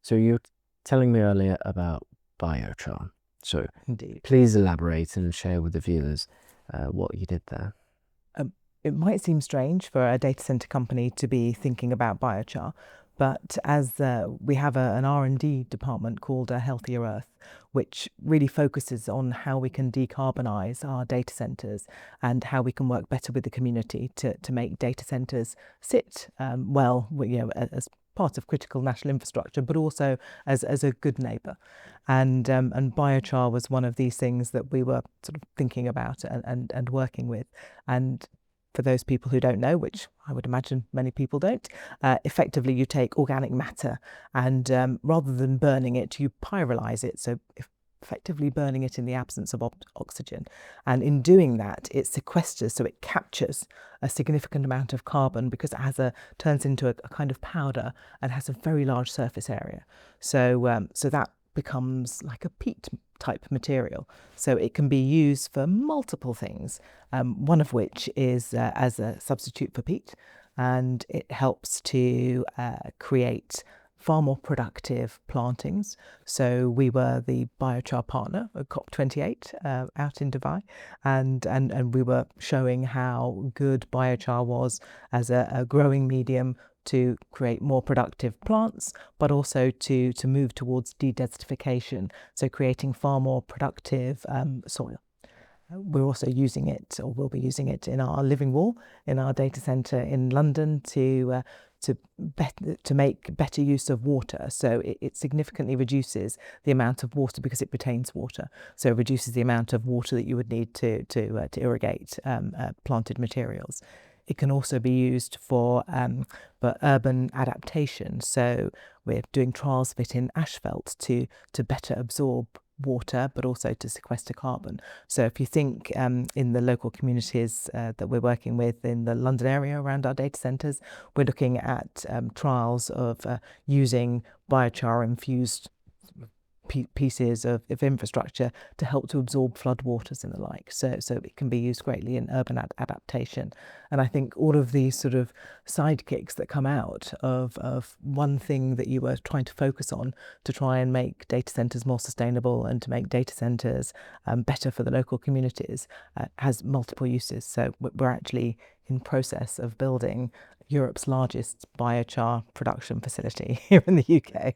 So you were telling me earlier about biochar. So Indeed. please elaborate and share with the viewers what you did there. It might seem strange for a data center company to be thinking about biochar, but as we have an R&D department called Healthier Earth, which really focuses on how we can decarbonise our data centres and how we can work better with the community to make data centres sit as part of critical national infrastructure, but also as a good neighbour. And biochar was one of these things that we were sort of thinking about and working with. And for those people who don't know, which I would imagine many people don't, effectively you take organic matter and rather than burning it, you pyrolyse it. So effectively burning it in the absence of oxygen. And in doing that, it sequesters, so it captures a significant amount of carbon because it turns into a kind of powder and has a very large surface area. So that becomes like a peat type material. So it can be used for multiple things, one of which is as a substitute for peat, and it helps to create far more productive plantings. So we were the biochar partner at COP28 out in Dubai, and we were showing how good biochar was as a growing medium to create more productive plants, but also to move towards de-desertification, so creating far more productive soil. We're also using it, or will be using it, in our living wall in our data centre in London to make better use of water. So it significantly reduces the amount of water because it retains water. So it reduces the amount of water that you would need to irrigate planted materials. It can also be used for urban adaptation. So we're doing trials of it in asphalt to better absorb water, but also to sequester carbon. So if you think in the local communities that we're working with in the London area around our data centres, we're looking at trials of using biochar infused pieces of infrastructure to help to absorb floodwaters and the like. So it can be used greatly in urban adaptation. And I think all of these sort of sidekicks that come out of one thing that you were trying to focus on to try and make data centres more sustainable and to make data centres better for the local communities has multiple uses. So we're actually in process of building Europe's largest biochar production facility here in the UK.